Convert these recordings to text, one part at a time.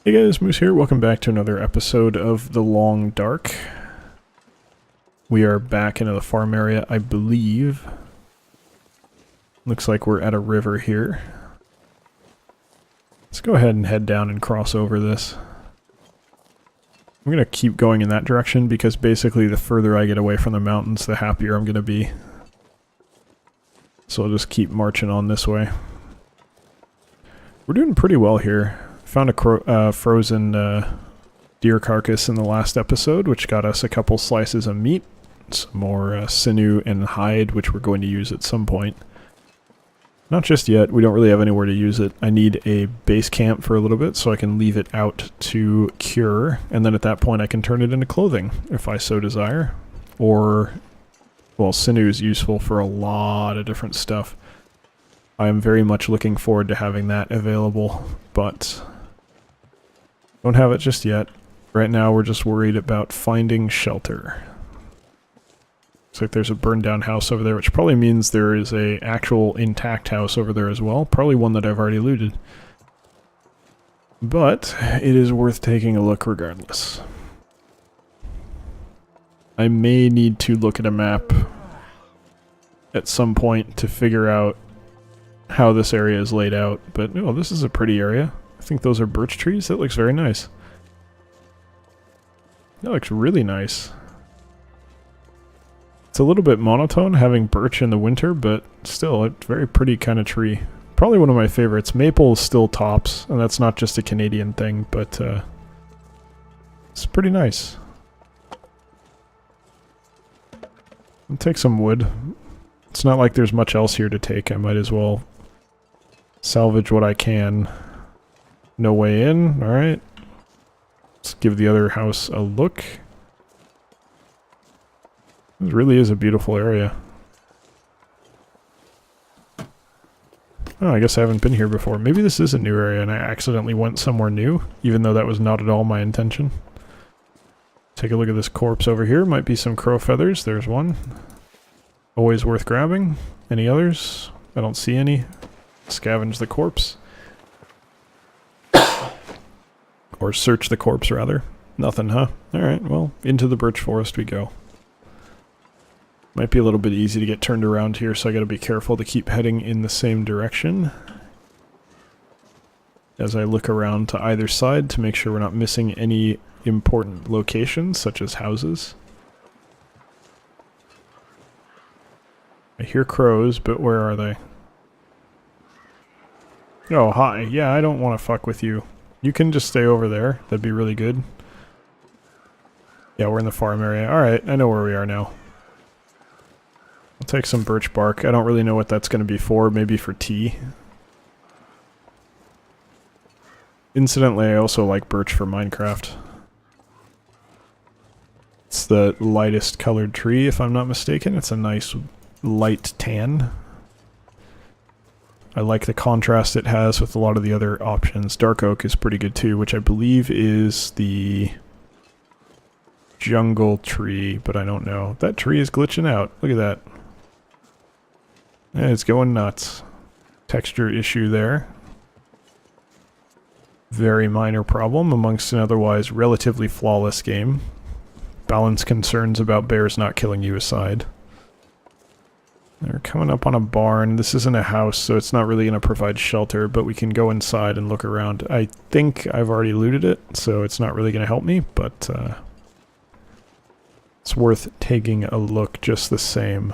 Hey guys, Moose here. Welcome back to another episode of The Long Dark. We are back into the farm area, I believe. Looks like we're at a river here. Let's go ahead and head down and cross over this. I'm going to keep going in that direction because basically the further I get away from the mountains, the happier I'm going to be. So I'll just keep marching on this way. We're doing pretty well here. Found a frozen deer carcass in the last episode, which got us a couple slices of meat. Some more sinew and hide, which we're going to use at some point. Not just yet. We don't really have anywhere to use it. I need a base camp for a little bit so I can leave it out to cure. And then at that point I can turn it into clothing, if I so desire. Or, well, sinew is useful for a lot of different stuff. I am very much looking forward to having that available, but don't have it just yet. Right now we're just worried about finding shelter. Looks like there's a burned down house over there, which probably means there is a actual intact house over there as well. Probably one that I've already looted. But it is worth taking a look regardless. I may need to look at a map at some point to figure out how this area is laid out, but oh, this is a pretty area. I think those are birch trees. That looks very nice. That looks really nice. It's a little bit monotone having birch in the winter, but still, it's a very pretty kind of tree. Probably one of my favorites. Maple is still tops, and that's not just a Canadian thing, but it's pretty nice. I'll take some wood. It's not like there's much else here to take. I might as well salvage what I can. No way in, alright. Let's give the other house a look. It really is a beautiful area. Oh, I guess I haven't been here before. Maybe this is a new area and I accidentally went somewhere new, even though that was not at all my intention. Take a look at this corpse over here. Might be some crow feathers. There's one. Always worth grabbing. Any others? I don't see any. Scavenge the corpse. Or search the corpse, rather. Nothing, huh? Alright, well, into the birch forest we go. Might be a little bit easy to get turned around here, so I gotta be careful to keep heading in the same direction. As I look around to either side to make sure we're not missing any important locations, such as houses. I hear crows, but where are they? Oh, hi. Yeah, I don't want to fuck with you. You can just stay over there. That'd be really good. Yeah, we're in the farm area. Alright, I know where we are now. I'll take some birch bark. I don't really know what that's going to be for. Maybe for tea. Incidentally, I also like birch for Minecraft. It's the lightest colored tree, if I'm not mistaken. It's a nice light tan. I like the contrast it has with a lot of the other options. Dark oak is pretty good too, which I believe is the jungle tree, but I don't know. That tree is glitching out. Look at that. Yeah, it's going nuts. Texture issue there. Very minor problem amongst an otherwise relatively flawless game. Balance concerns about bears not killing you aside. They're coming up on a barn. This isn't a house, so it's not really going to provide shelter, but we can go inside and look around. I think I've already looted it, so it's not really going to help me, but it's worth taking a look just the same.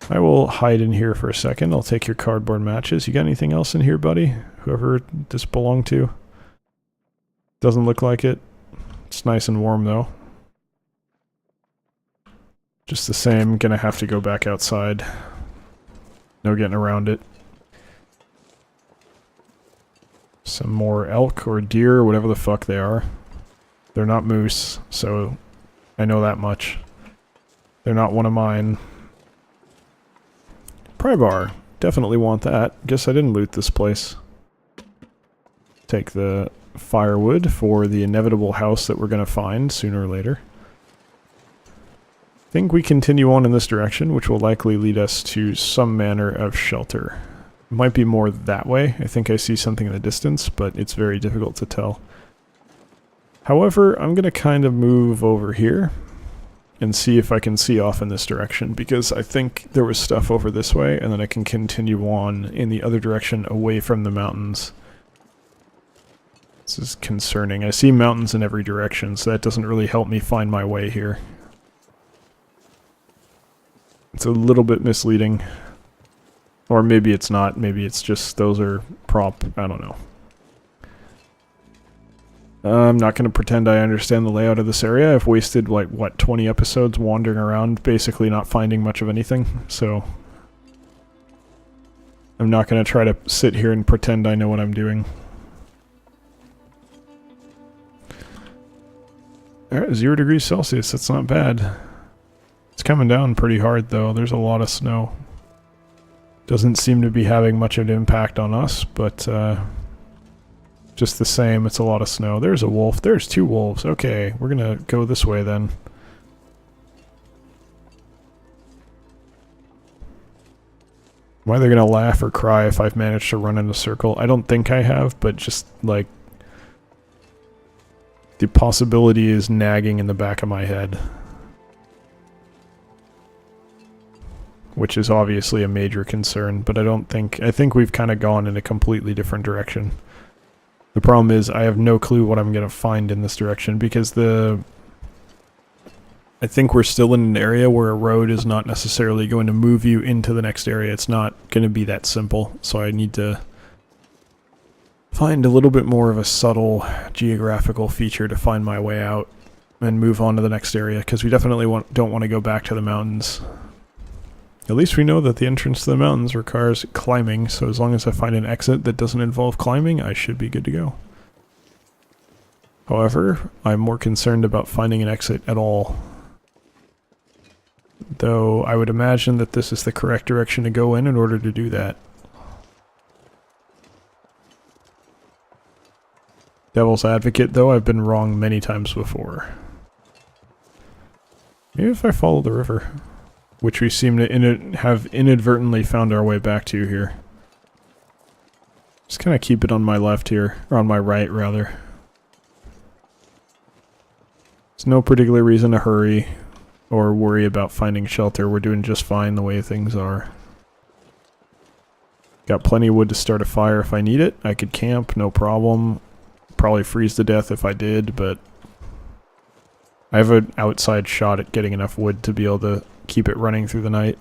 I will hide in here for a second. I'll take your cardboard matches. You got anything else in here, buddy? Whoever this belonged to? Doesn't look like it. It's nice and warm, though. Just the same, gonna have to go back outside. No getting around it. Some more elk or deer, whatever the fuck they are. They're not moose, so I know that much. They're not one of mine. Pry bar. Definitely want that. Guess I didn't loot this place. Take the firewood for the inevitable house that we're gonna find sooner or later. I think we continue on in this direction, which will likely lead us to some manner of shelter. Might be more that way. I think I see something in the distance, but it's very difficult to tell. However, I'm going to kind of move over here and see if I can see off in this direction, because I think there was stuff over this way, and then I can continue on in the other direction away from the mountains. This is concerning. I see mountains in every direction, so that doesn't really help me find my way here. It's a little bit misleading. Or maybe it's not. Maybe it's just those are prop. I don't know. I'm not going to pretend I understand the layout of this area. I've wasted, like, what, 20 episodes wandering around, basically not finding much of anything, so I'm not going to try to sit here and pretend I know what I'm doing. Alright, 0 degrees Celsius, that's not bad. It's coming down pretty hard, though. There's a lot of snow. Doesn't seem to be having much of an impact on us, but, just the same, it's a lot of snow. There's a wolf. There's 2 wolves. Okay, we're gonna go this way then. Am I either gonna laugh or cry if I've managed to run in a circle? I don't think I have, but just, like, the possibility is nagging in the back of my head. Which is obviously a major concern, but I think we've kind of gone in a completely different direction. The problem is I have no clue what I'm going to find in this direction, because I think we're still in an area where a road is not necessarily going to move you into the next area. It's not going to be that simple, so I need to find a little bit more of a subtle geographical feature to find my way out and move on to the next area, because we definitely don't want to go back to the mountains. At least we know that the entrance to the mountains requires climbing, so as long as I find an exit that doesn't involve climbing, I should be good to go. However, I'm more concerned about finding an exit at all. Though I would imagine that this is the correct direction to go in order to do that. Devil's advocate, though, I've been wrong many times before. Maybe if I follow the river. Which we seem to have inadvertently found our way back to here. Just kind of keep it on my left here, or on my right, rather. There's no particular reason to hurry or worry about finding shelter. We're doing just fine the way things are. Got plenty of wood to start a fire if I need it. I could camp, no problem. Probably freeze to death if I did, but I have an outside shot at getting enough wood to be able to keep it running through the night.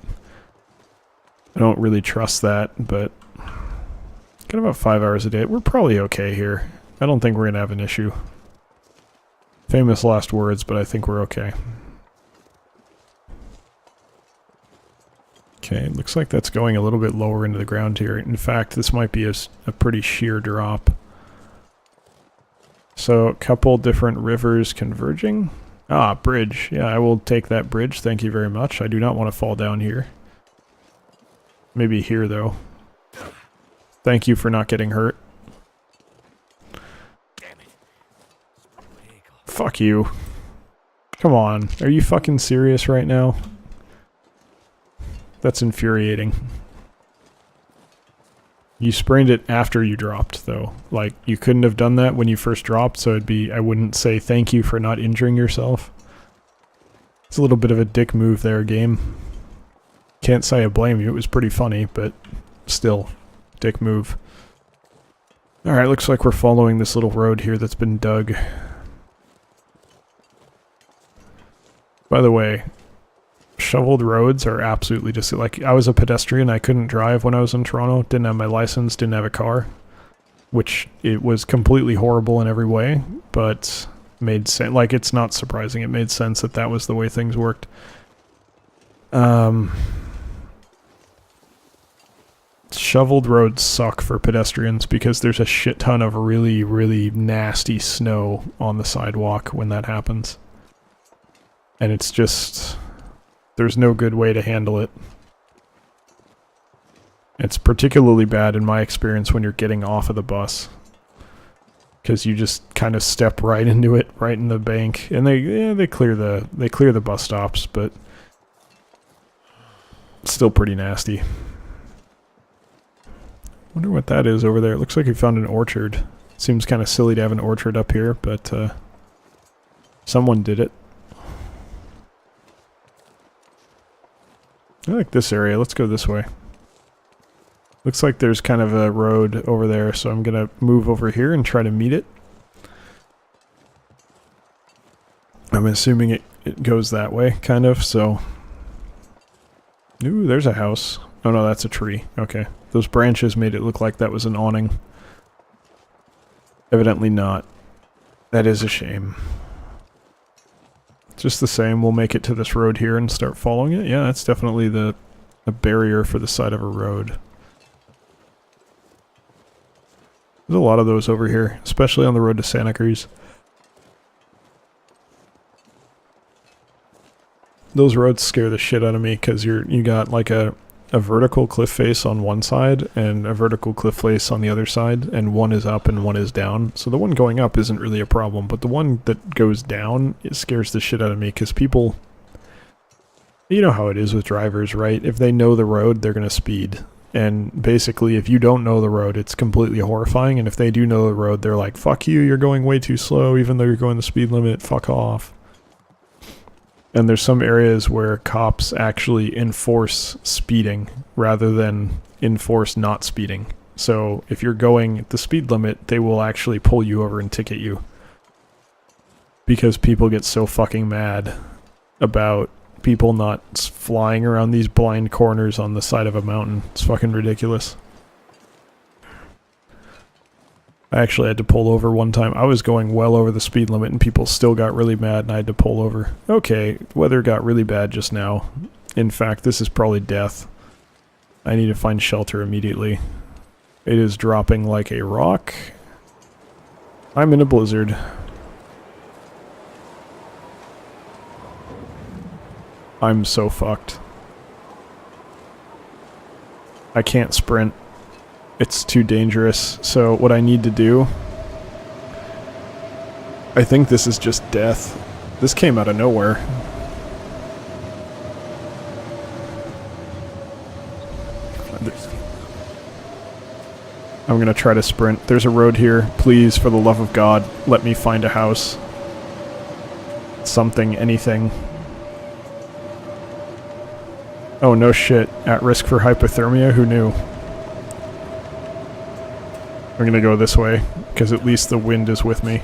I don't really trust that, but got about 5 hours a day. We're probably okay here. I don't think we're going to have an issue. Famous last words, but I think we're okay. Okay, looks like that's going a little bit lower into the ground here. In fact, this might be a pretty sheer drop. So, a couple different rivers converging. Ah, bridge. Yeah, I will take that bridge. Thank you very much. I do not want to fall down here. Maybe here, though. Thank you for not getting hurt. Fuck you. Come on. Are you fucking serious right now? That's infuriating. You sprained it after you dropped, though. Like, you couldn't have done that when you first dropped, so I wouldn't say thank you for not injuring yourself. It's a little bit of a dick move there, game. Can't say I blame you, it was pretty funny, but still, dick move. Alright, looks like we're following this little road here that's been dug. By the way, shoveled roads are absolutely just like, I was a pedestrian, I couldn't drive when I was in Toronto, didn't have my license, didn't have a car, which it was completely horrible in every way, but made sense. Like, it's not surprising, it made sense that that was the way things worked. Shoveled roads suck for pedestrians because there's a shit ton of really, really nasty snow on the sidewalk when that happens. And it's just, there's no good way to handle it. It's particularly bad in my experience when you're getting off of the bus, because you just kind of step right into it, right in the bank, and they clear the bus stops, but it's still pretty nasty. Wonder what that is over there. It looks like we found an orchard. Seems kind of silly to have an orchard up here, but someone did it. I like this area. Let's go this way. Looks like there's kind of a road over there, so I'm gonna move over here and try to meet it. I'm assuming it goes that way, kind of, so... Ooh, there's a house. Oh no, that's a tree. Okay. Those branches made it look like that was an awning. Evidently not. That is a shame. Just the same, we'll make it to this road here and start following it. Yeah, that's definitely a barrier for the side of a road. There's a lot of those over here, especially on the road to Santa Cruz. Those roads scare the shit out of me because you got like a vertical cliff face on one side and a vertical cliff face on the other side, and one is up and one is down. So the one going up isn't really a problem, but the one that goes down, it scares the shit out of me because people... You know how it is with drivers, right? If they know the road, they're going to speed. And basically, if you don't know the road, it's completely horrifying. And if they do know the road, they're like, fuck you, you're going way too slow, even though you're going the speed limit, fuck off. And there's some areas where cops actually enforce speeding rather than enforce not speeding. So if you're going the speed limit, they will actually pull you over and ticket you. Because people get so fucking mad about people not flying around these blind corners on the side of a mountain. It's fucking ridiculous. I actually had to pull over one time. I was going well over the speed limit and people still got really mad and I had to pull over. Okay, weather got really bad just now. In fact, this is probably death. I need to find shelter immediately. It is dropping like a rock. I'm in a blizzard. I'm so fucked. I can't sprint. It's too dangerous, so what I need to do... I think this is just death. This came out of nowhere. I'm gonna try to sprint. There's a road here. Please, for the love of God, let me find a house. Something, anything. Oh no shit. At risk for hypothermia? Who knew? I'm gonna go this way, because at least the wind is with me.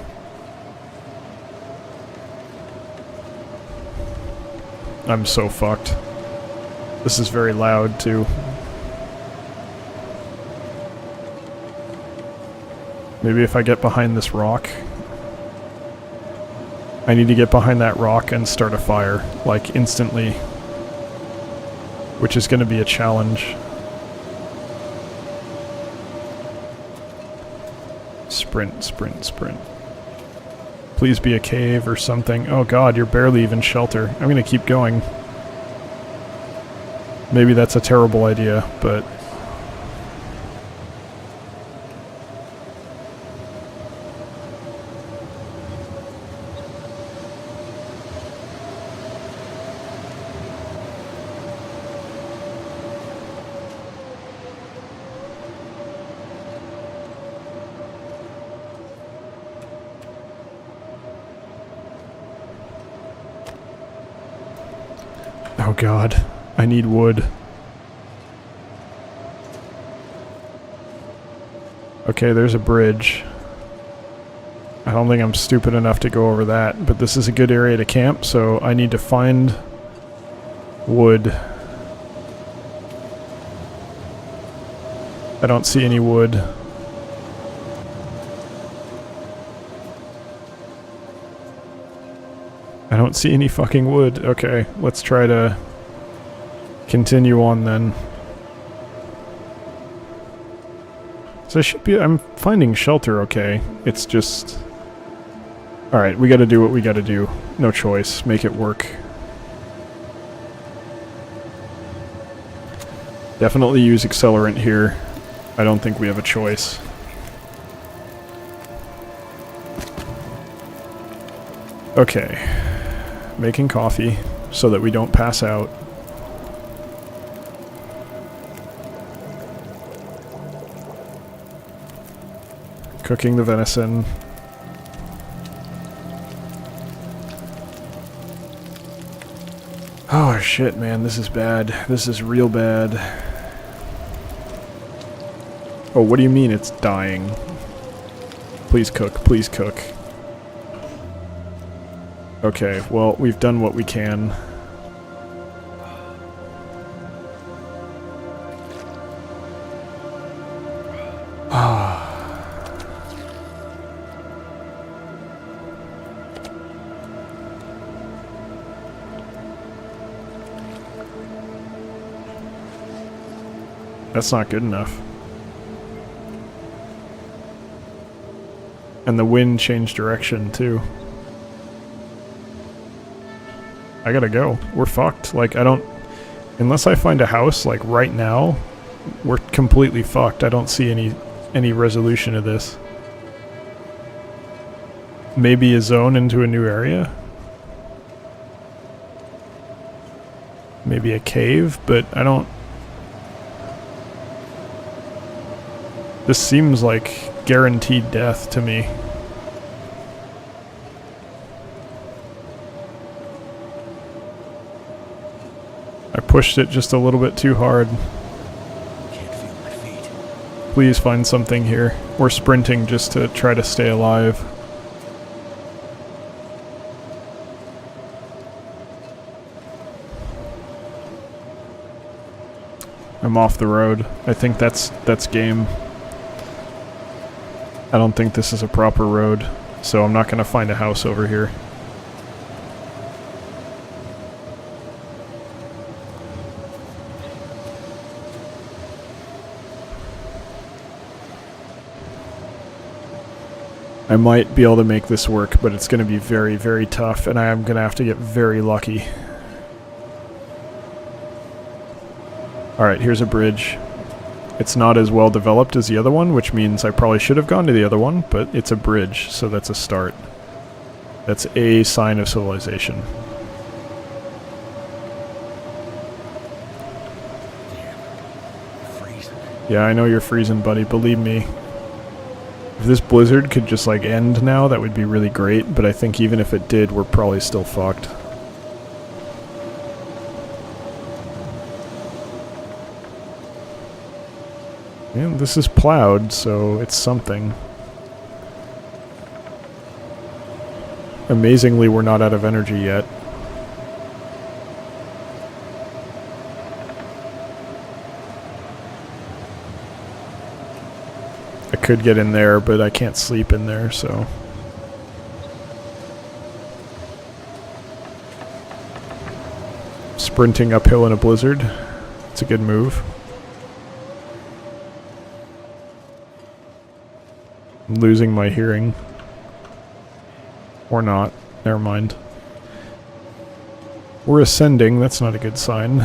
I'm so fucked. This is very loud, too. Maybe if I get behind this rock... I need to get behind that rock and start a fire, like, instantly. Which is gonna be a challenge. Sprint, sprint, sprint. Please be a cave or something. Oh god, you're barely even shelter. I'm gonna keep going. Maybe that's a terrible idea, but... Oh god, I need wood. Okay, there's a bridge. I don't think I'm stupid enough to go over that, but this is a good area to camp, so I need to find wood. I don't see any wood. I don't see any fucking wood. Okay, let's try to continue on then. So I should be... I'm finding shelter okay. It's just... Alright, we gotta do what we gotta do. No choice. Make it work. Definitely use accelerant here. I don't think we have a choice. Okay. Making coffee so that we don't pass out. Cooking the venison. Oh shit, man, this is bad. This is real bad. Oh, what do you mean it's dying? Please cook, please cook. Okay, well, we've done what we can. That's not good enough. And the wind changed direction, too. I gotta go. We're fucked. Like, I don't... Unless I find a house, like, right now, we're completely fucked. I don't see any resolution of this. Maybe a zone into a new area? Maybe a cave, but I don't... This seems like guaranteed death to me. I pushed it just a little bit too hard. Can't feel my feet. Please find something here. We're sprinting just to try to stay alive. I'm off the road. I think that's game. I don't think this is a proper road, so I'm not going to find a house over here. I might be able to make this work, but it's going to be very, very tough, and I am going to have to get very lucky. Alright, here's a bridge. It's not as well developed as the other one, which means I probably should have gone to the other one, but it's a bridge, so that's a start. That's a sign of civilization. Damn. Freezing. Yeah, I know you're freezing, buddy, believe me. If this blizzard could just, like, end now, that would be really great, but I think even if it did, we're probably still fucked. And this is plowed, so it's something. Amazingly, we're not out of energy yet. I could get in there, but I can't sleep in there, so... Sprinting uphill in a blizzard. It's a good move. I'm losing my hearing. Or not. Never mind. We're ascending, that's not a good sign.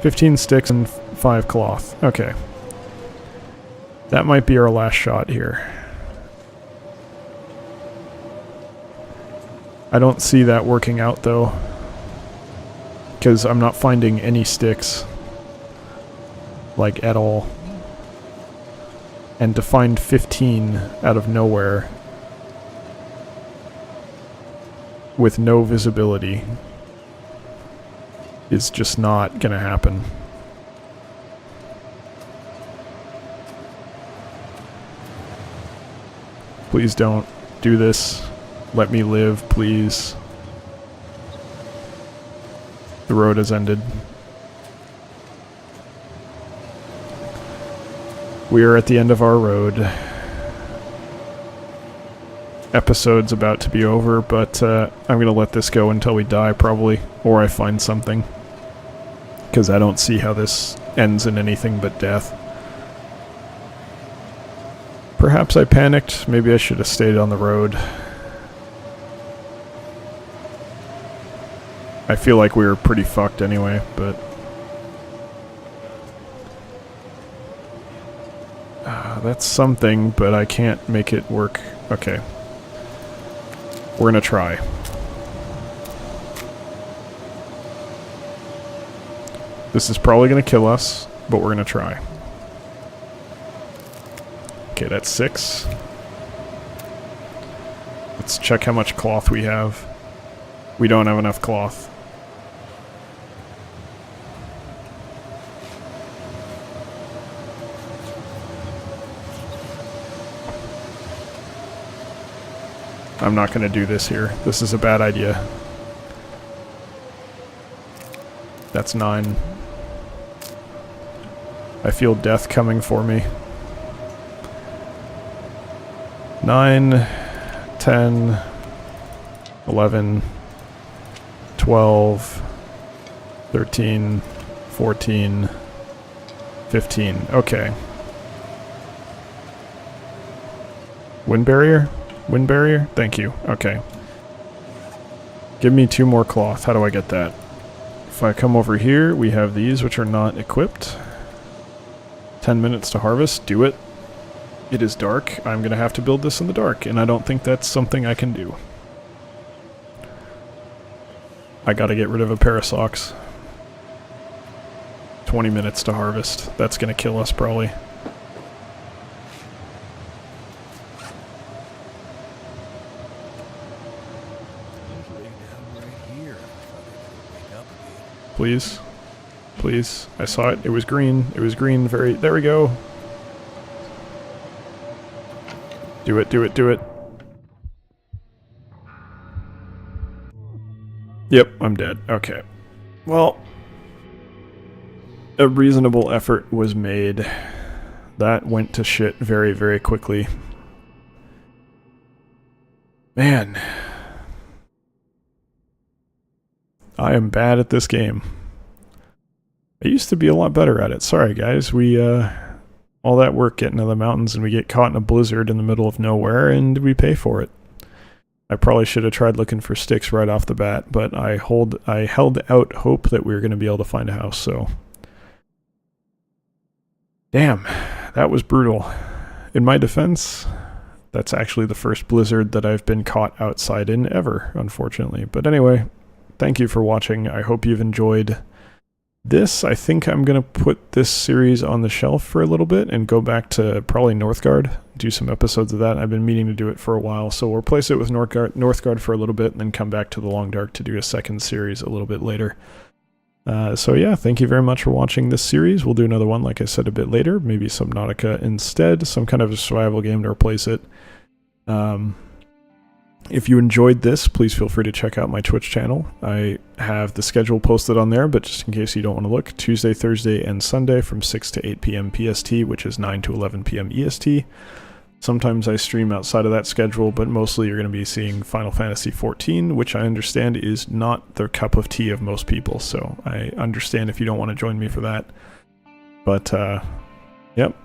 15 sticks and 5 cloth. Okay. That might be our last shot here. I don't see that working out though. Because I'm not finding any sticks. Like, at all. And to find 15 out of nowhere with no visibility is just not gonna happen. Please don't do this. Let me live, please. The road has ended. We are at the end of our road. Episode's about to be over, but I'm going to let this go until we die, probably. Or I find something. Because I don't see how this ends in anything but death. Perhaps I panicked. Maybe I should have stayed on the road. I feel like we were pretty fucked anyway, but... that's something, but I can't make it work. Okay. We're gonna try. This is probably gonna kill us, but we're gonna try. Okay, that's 6. Let's check how much cloth we have. We don't have enough cloth. I'm not going to do this here. This is a bad idea. That's 9. I feel death coming for me. 9, 10, 11, 12, 13, 14, 15. Okay. Wind barrier? Wind barrier? Thank you. Okay. Give me 2 more cloth. How do I get that? If I come over here, we have these which are not equipped. 10 minutes to harvest. Do it. It is dark. I'm going to have to build this in the dark, and I don't think that's something I can do. I got to get rid of a pair of socks. 20 minutes to harvest. That's going to kill us probably. Please. Please. I saw it. It was green. It was green. Very... There we go. Do it, do it, do it. Yep, I'm dead. Okay. Well, a reasonable effort was made. That went to shit very, very quickly. Man. I am bad at this game. I used to be a lot better at it. Sorry, guys. We, all that work getting to the mountains and we get caught in a blizzard in the middle of nowhere and we pay for it. I probably should have tried looking for sticks right off the bat, but I held out hope that we were going to be able to find a house, so. Damn, that was brutal. In my defense, that's actually the first blizzard that I've been caught outside in ever, unfortunately. But anyway, thank you for watching. I hope you've enjoyed this. I think I'm going to put this series on the shelf for a little bit and go back to probably Northgard, do some episodes of that. I've been meaning to do it for a while, so we'll replace it with Northgard for a little bit and then come back to the Long Dark to do a second series a little bit later. So yeah, thank you very much for watching this series. We'll do another one, like I said, a bit later, maybe Subnautica instead, some kind of a survival game to replace it. If you enjoyed this, please feel free to check out my Twitch channel. I have the schedule posted on there, but just in case you don't want to look, Tuesday, Thursday, and Sunday from 6 to 8 p.m. PST, which is 9 to 11 p.m. EST. Sometimes I stream outside of that schedule, but mostly you're going to be seeing Final Fantasy XIV, which I understand is not the cup of tea of most people, so I understand if you don't want to join me for that. But, yep.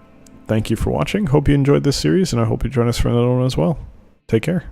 Thank you for watching. Hope you enjoyed this series, and I hope you join us for another one as well. Take care.